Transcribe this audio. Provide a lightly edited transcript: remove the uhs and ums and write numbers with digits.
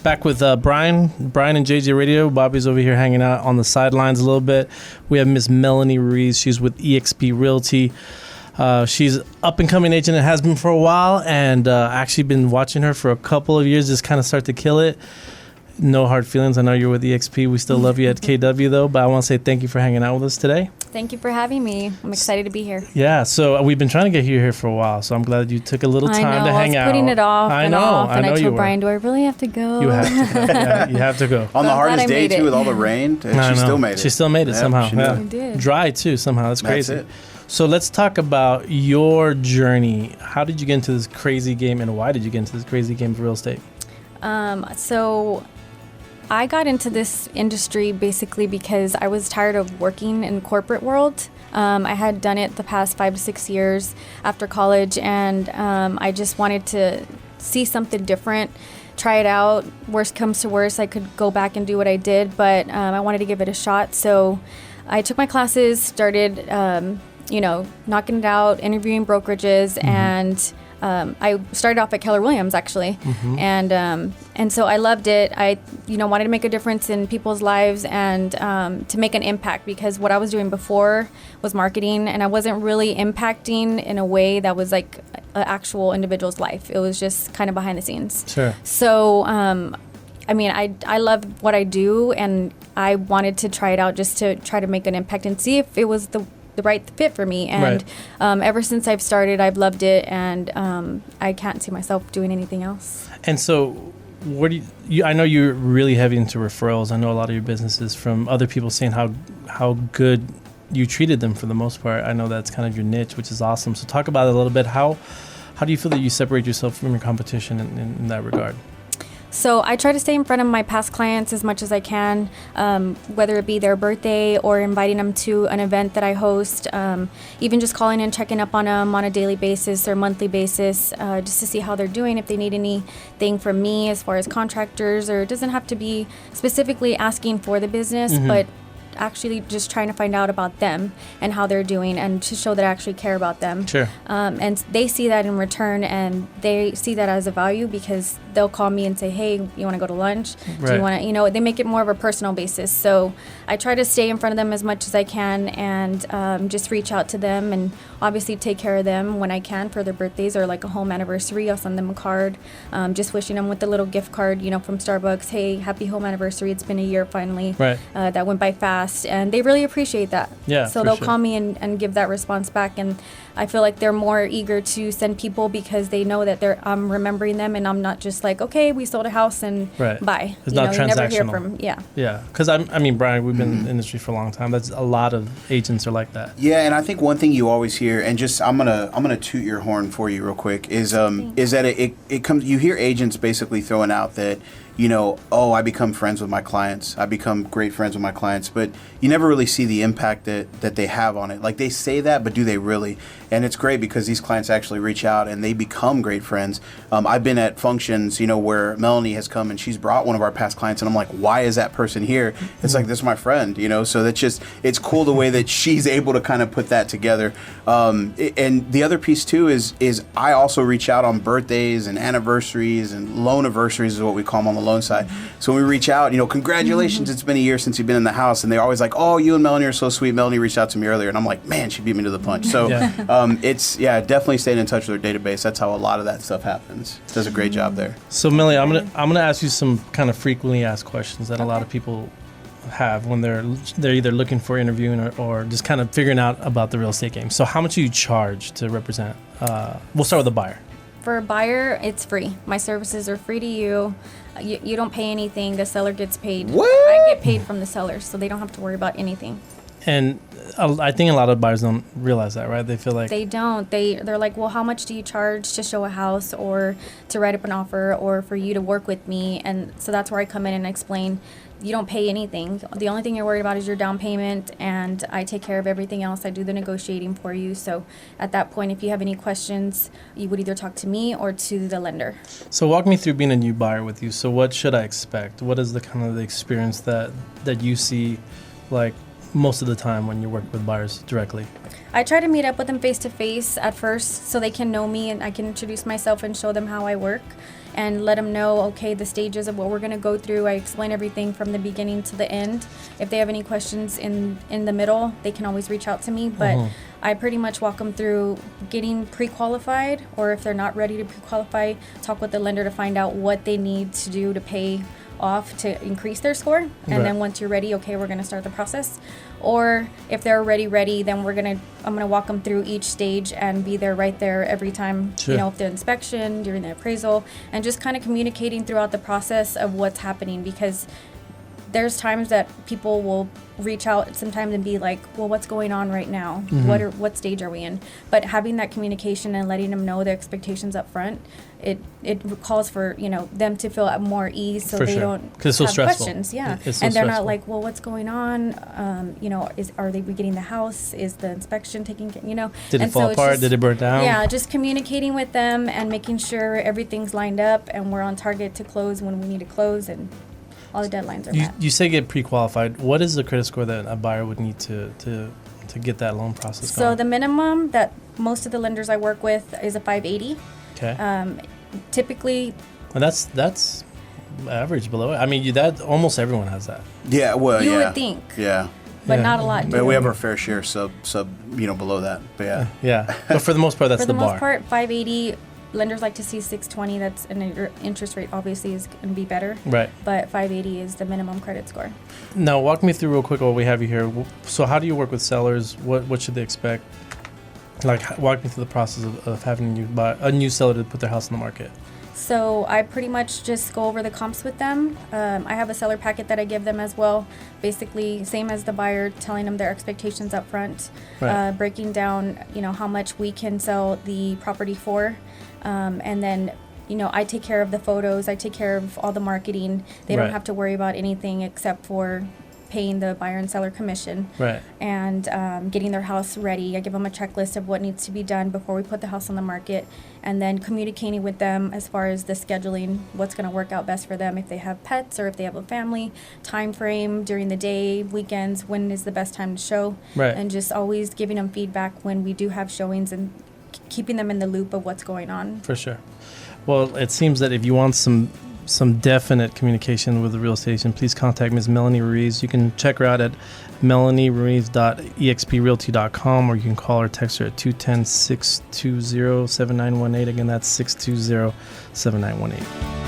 Back with Brian and JJ Radio. Bobby's over here hanging out on the sidelines a little bit. We have Miss Melanie Ruiz. She's with EXP Realty. She's up and coming agent and has been for a while, and actually been watching her for a couple of years just kind of start to kill it. No hard feelings. I know you're with EXP. We still love you at KW though, but I want to say thank you for hanging out with us today. Thank you for having me. I'm excited to be here. Yeah, so we've been trying to get you here for a while, so I'm glad you took a little time to hang out. I was putting it off I and know, off, and I you told were. Brian, do I really have to go? You have to go. Yeah, you have to go. On the hardest day, made it. too, with all the rain, and she still made it. She still made it somehow. She Yeah. did. Dry, too, somehow. That's crazy. That's it. So let's talk about your journey. How did you get into this crazy game, and why did you get into this crazy game of real estate? So I got into this industry basically because I was tired of working in corporate world. I had done it the past 5 to 6 years after college, and I just wanted to see something different, try it out. Worst comes to worst, I could go back and do what I did, but I wanted to give it a shot. So I took my classes, started, knocking it out, interviewing brokerages, and I started off at Keller Williams actually, and so I loved it. I wanted to make a difference in people's lives and to make an impact, because what I was doing before was marketing, and I wasn't really impacting in a way that was like an actual individual's life. It was just kind of behind the scenes. Sure. So I love what I do, and I wanted to try it out just to try to make an impact and see if it was the right fit for me. And ever since I've started, I've loved it, and I can't see myself doing anything else. And so what do you I know you're really heavy into referrals. I know a lot of your businesses from other people saying how good you treated them for the most part. I know that's kind of your niche, which is awesome. So talk about it a little bit. How do you feel that you separate yourself from your competition in that regard? So I try to stay in front of my past clients as much as I can, whether it be their birthday or inviting them to an event that I host, even just calling and checking up on them on a daily basis or monthly basis, just to see how they're doing, if they need anything from me as far as contractors, or it doesn't have to be specifically asking for the business, but actually just trying to find out about them and how they're doing, and to show that I actually care about them. Sure. And they see that in return, and they see that as a value, because they'll call me and say, hey, you want to go to lunch? Right. Do you want to, they make it more of a personal basis. So I try to stay in front of them as much as I can, and just reach out to them, and obviously take care of them when I can for their birthdays or like a home anniversary. I'll send them a card, just wishing them with a little gift card, from Starbucks. Hey, happy home anniversary. It's been a year finally. Right. That went by fast. And they really appreciate that. Yeah. So they'll call me and give that response back. And I feel like they're more eager to send people because they know that I'm remembering them, and I'm not just like, okay, we sold a house and bye. It's not transactional. You never hear from, Yeah. Because Brian, we've been in the industry for a long time. That's a lot of agents are like that. Yeah, and I think one thing you always hear, and just I'm gonna toot your horn for you real quick, is that it comes. You hear agents basically throwing out that, I become friends with my clients. I become great friends with my clients. But you never really see the impact that they have on it. Like, they say that, but do they really? And it's great because these clients actually reach out and they become great friends. I've been at functions, where Melanie has come and she's brought one of our past clients, and I'm like, why is that person here? It's like, this is my friend, so that's just, it's cool the way that she's able to kind of put that together. And the other piece too is I also reach out on birthdays and anniversaries, and loan anniversaries is what we call them on the loan side. So when we reach out, congratulations, it's been a year since you've been in the house, and they're always like, oh, you and Melanie are so sweet. Melanie reached out to me earlier, and I'm like, man, she beat me to the punch. So it's definitely staying in touch with her database. That's how a lot of that stuff happens. Does a great job there. So Millie, I'm gonna ask you some kind of frequently asked questions that a lot of people have when they're either looking for interviewing or just kind of figuring out about the real estate game. So how much do you charge to represent? We'll start with the buyer. For a buyer, it's free. My services are free to you. You don't pay anything. The seller gets paid. What? I get paid from the seller, so they don't have to worry about anything. And I think a lot of buyers don't realize that, right? They feel like... They don't. They're like, well, how much do you charge to show a house or to write up an offer or for you to work with me? And so that's where I come in and explain, you don't pay anything. The only thing you're worried about is your down payment, and I take care of everything else. I do the negotiating for you. So at that point, if you have any questions, you would either talk to me or to the lender. So walk me through being a new buyer with you. So what should I expect? What is the kind of the experience that you see, like, most of the time when you're working with buyers directly? I try to meet up with them face to face at first so they can know me and I can introduce myself and show them how I work and let them know, okay, the stages of what we're going to go through. I explain everything from the beginning to the end. If they have any questions in the middle, they can always reach out to me. But I pretty much walk them through getting pre-qualified, or if they're not ready to pre-qualify, talk with the lender to find out what they need to do to pay off to increase their score. And then once you're ready, okay, we're going to start the process. Or if they're already ready, then I'm gonna walk them through each stage and be there right there every time. Sure. You know, if the inspection, during the appraisal, and just kind of communicating throughout the process of what's happening, because there's times that people will reach out sometimes and be like, well, what's going on right now? What stage are we in? But having that communication and letting them know their expectations up front, it calls for, you know, them to feel at more ease so For they sure. don't 'Cause it's so have stressful. questions. Yeah. It's so and they're not stressful. like, well, what's going on? You know, are they getting the house? Is the inspection taking, you know? Did it And fall so it's apart? just- Did it burn down? Yeah, just communicating with them and making sure everything's lined up and we're on target to close when we need to close and all the deadlines are met. You say get pre-qualified. What is the credit score that a buyer would need to get that loan process So going? the minimum that most of the lenders I work with is a 580. Okay. Typically, And that's average below it. I mean, that almost everyone has that. Yeah, well, you yeah. would think, Yeah. but Yeah. not a lot do. But we have our fair share sub, you know, below that. But yeah. Yeah. But for the most part, that's For the bar. most part, 580. Lenders like to see 620. That's an interest rate. Obviously, is going to be better. Right. But 580 is the minimum credit score. Now, walk me through real quick while we have you here. So, how do you work with sellers? What should they expect? Like, walk me through the process of having a new seller to put their house on the market. So I pretty much just go over the comps with them. I have a seller packet that I give them as well. Basically, same as the buyer, telling them their expectations up front, Right. breaking down, you know, how much we can sell the property for, and then, you know, I take care of the photos. I take care of all the marketing. They Right. don't have to worry about anything except for paying the buyer and seller commission. Right. And getting their house ready. I give them a checklist of what needs to be done before we put the house on the market, and then communicating with them as far as the scheduling, what's going to work out best for them, if they have pets or if they have a family, time frame during the day, weekends, when is the best time to show, Right. and just always giving them feedback when we do have showings and keeping them in the loop of what's going on. For sure. Well, it seems that if you want some definite communication with the real estate agent, please contact Ms. Melanie Ruiz. You can check her out at melanieruiz.exprealty.com, or you can call or text her at 210-620-7918. Again, that's 620-7918.